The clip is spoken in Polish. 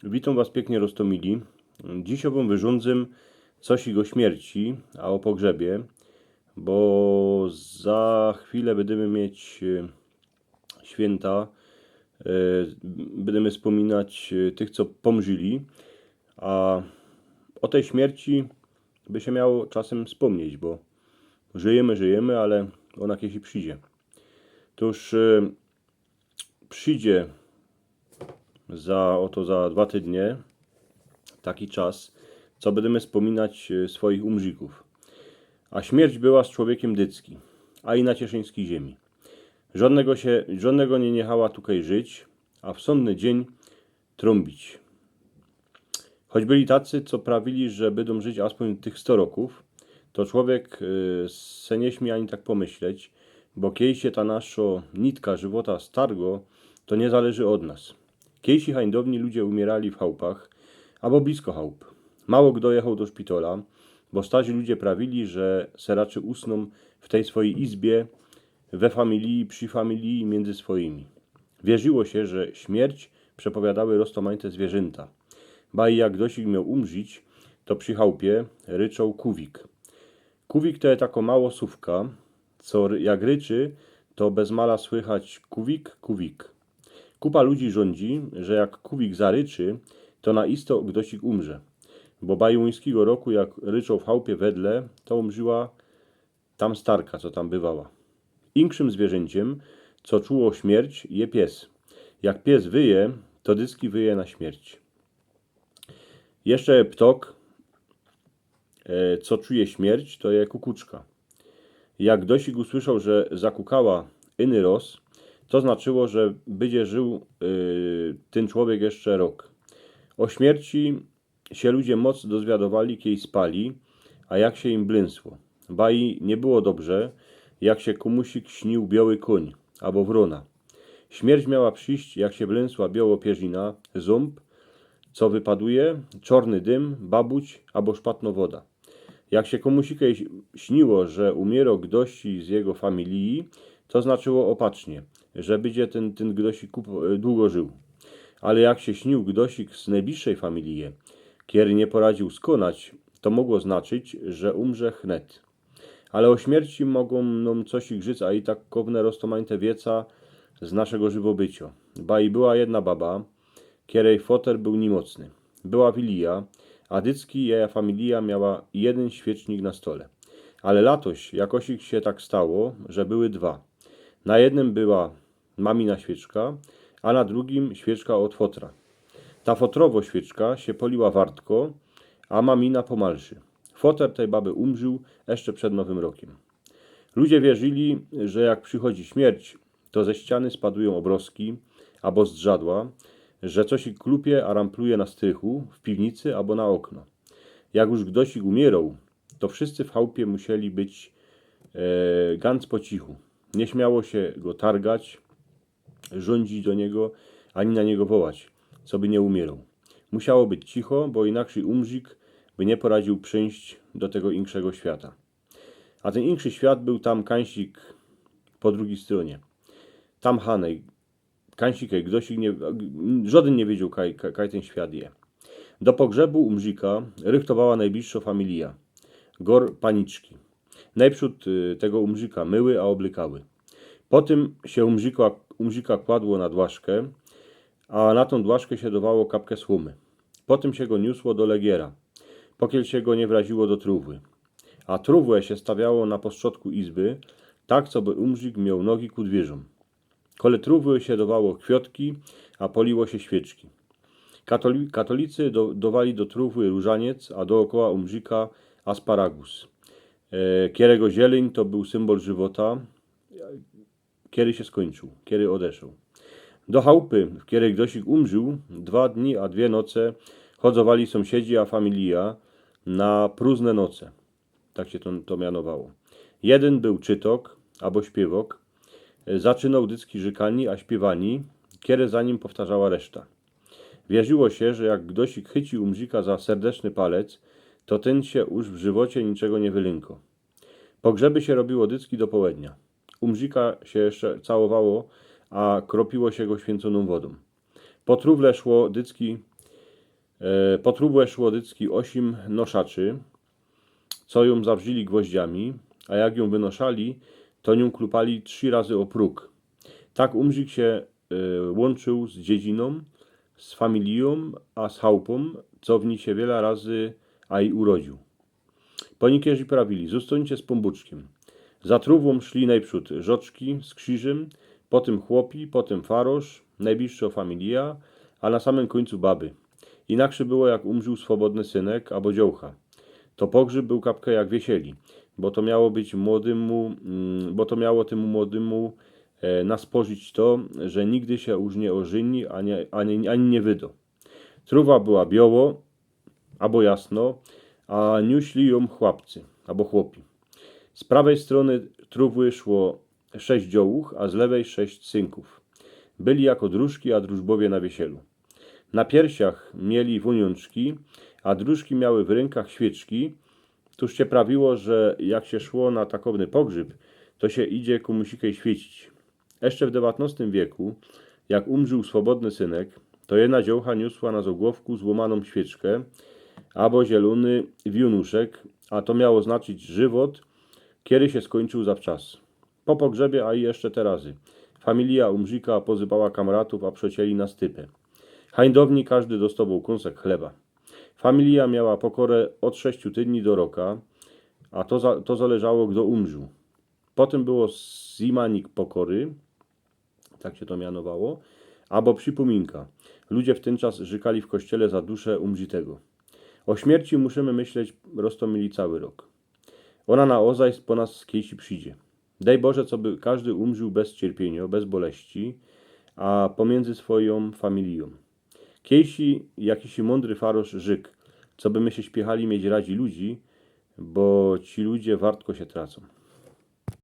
Witam Was pięknie roztomili. Dziś obym wyrządzę coś jego śmierci, a o pogrzebie, bo za chwilę będziemy mieć święta, będziemy wspominać tych, co pomrzyli, a o tej śmierci by się miało czasem wspomnieć, bo żyjemy, ale ona kiedyś przyjdzie. Toż przyjdzie za 2 tygodnie taki czas, co będziemy wspominać swoich umrzików. A śmierć była z człowiekiem dycki, a i na cieszyńskiej ziemi. Żadnego nie niechała tutaj żyć, a w sądny dzień trąbić. Choć byli tacy, co prawili, że będą żyć aspoň tych 100 roków, to człowiek se nie śmie ani tak pomyśleć, bo kiedyś się ta nasza nitka żywota stargo, to nie zależy od nas. Kiedyś hańdowni ludzie umierali w chałupach, albo blisko chałup. Mało kto jechał do szpitala, bo starzy ludzie prawili, że se raczej usną w tej swojej izbie, we familii, przy familii między swoimi. Wierzyło się, że śmierć przepowiadały roztomańte zwierzęta. Ba i jak ktoś miał umrzyć, to przy chałupie ryczał kuwik. Kuwik to jest tako mało słówka, co jak ryczy, to bez mala słychać kuwik, kuwik. Kupa ludzi rządzi, że jak kuwik zaryczy, to na isto ktoś umrze. Bo bajuńskiego roku, jak ryczał w chałupie wedle, to umrzyła tam starka, co tam bywała. Inkszym zwierzęciem, co czuło śmierć, je pies. Jak pies wyje, to dyski wyje na śmierć. Jeszcze ptok, co czuje śmierć, to je kukuczka. Jak dosik usłyszał, że zakukała inny roz, to znaczyło, że będzie żył ten człowiek jeszcze rok. O śmierci się ludzie moc dozwiadowali, kiedy spali, a jak się im blęsło. Ba i nie było dobrze, jak się komusik śnił biały koń, albo wrona. Śmierć miała przyjść, jak się blęsła białopierzina, ząb, co wypaduje, czarny dym, babuć albo szpatno woda. Jak się komusikę śniło, że umiera ktoś z jego familii, to znaczyło opacznie, że będzie ten ktoś długo żył. Ale jak się śnił ktoś z najbliższej familii, kiedy nie poradził skonać, to mogło znaczyć, że umrze chnet. Ale o śmierci mogą nam coś grzyc, a i tak kowne roztomańte wieca z naszego żywobycia. Ba i była jedna baba, której foter był niemocny. Była Wilija, a dycki jej familia miała jeden świecznik na stole. Ale latoś jakoś się tak stało, że były dwa. Na jednym była mamina świeczka, a na drugim świeczka od fotra. Ta fotrowo świeczka się poliła wartko, a mamina pomalszy. Foter tej baby umrzył jeszcze przed Nowym Rokiem. Ludzie wierzyli, że jak przychodzi śmierć, to ze ściany spadują obroski albo z drzadła, że coś ich klupie, a rampluje na strychu, w piwnicy albo na okno. Jak już ktoś umierał, to wszyscy w chałupie musieli być ganz po cichu. Nie śmiało się go targać, rządzić do niego, ani na niego wołać, co by nie umierał. Musiało być cicho, bo inaczej umrzik by nie poradził przyjść do tego inkszego świata. A ten inszy świat był tam kańsik po drugiej stronie. Tam Hanej, kańsikej, żaden nie wiedział, kaj ten świat je. Do pogrzebu umrzika rychtowała najbliższa familia, gor paniczki. Najprzód tego umrzika myły, a oblykały. Potem się umrzika kładło na dłaszkę, a na tą dłaszkę się dawało kapkę słomy. Potem się go niosło do legiera, pokiel się go nie wraziło do trówły. A trówłę się stawiało na poszczotku izby, tak, co by umrzik miał nogi ku dwierzom. Kole trówły się dawało kwiotki, a poliło się świeczki. Katolicy dawali do trówły różaniec, a dookoła umrzika asparagus. Kierego zieleń to był symbol żywota, kiedy się skończył, kiedy odeszł. Do chałupy, w której ktoś umrzył, 2 dni a 2 noce chodzowali sąsiedzi a familia na próżne noce. Tak się to mianowało. Jeden był czytok albo śpiewok, zaczynał dycki żykani, a śpiewani, kiedy za nim powtarzała reszta. Wierzyło się, że jak ktoś chyci umrzika za serdeczny palec, to ten się już w żywocie niczego nie wylęko. Pogrzeby się robiło dycki do południa. Umrzika się jeszcze całowało, a kropiło się go święconą wodą. Po trówle szło dycki Potrubłe szłodycki 8 noszaczy, co ją zawrzyli gwoździami, a jak ją wynoszali, to nią klupali 3 razy o próg. Tak umrzyk się łączył z dziedziną, z familią, a z chałupą, co w niej się wiele razy a i urodził. Ponikierzy prawili, zostańcie z pombuczkiem. Za trówą szli najprzód żoczki z krzyżem, potem chłopi, potem farosz, najbliższa familia, a na samym końcu baby. Inaksze było, jak umrzył swobodny synek albo dziołcha. To pogrzeb był kapkę jak wiesieli, bo to miało być bo to miało temu młodemu naspożyć to, że nigdy się już nie ożeni, ani nie wydo. Truwa była biało, albo jasno, a niuśli ją chłopcy, albo chłopi. Z prawej strony truwy szło 6 dziołuch, a z lewej 6 synków. Byli jako dróżki, a dróżbowie na wiesielu. Na piersiach mieli woniączki, a dróżki miały w rękach świeczki. Tuż się prawiło, że jak się szło na takowny pogrzeb, to się idzie ku musikej świecić. Jeszcze w XIX wieku, jak umrzył swobodny synek, to jedna dziołcha niosła na zogłowku złomaną świeczkę, albo zielony wiunuszek, a to miało znaczyć żywot, kiedy się skończył zawczas. Po pogrzebie, a i jeszcze te razy. Familia umrzyka pozypała kamratów, a przecięli na stypę. Hańdowni każdy dostał kąsek chleba. Familia miała pokorę od 6 tygodni do roka, a to zależało, kto umrzył. Potem było zimanik pokory, tak się to mianowało, albo przypominka. Ludzie w ten czas żykali w kościele za duszę umrzytego. O śmierci musimy myśleć roztomili cały rok. Ona na ozaj po nas kiejsi przyjdzie. Daj Boże, co by każdy umrzył bez cierpienia, bez boleści, a pomiędzy swoją familią. Kiejsi jakiś mądry farosz żyk, co by my się śpiechali mieć radzi ludzi, bo ci ludzie wartko się tracą.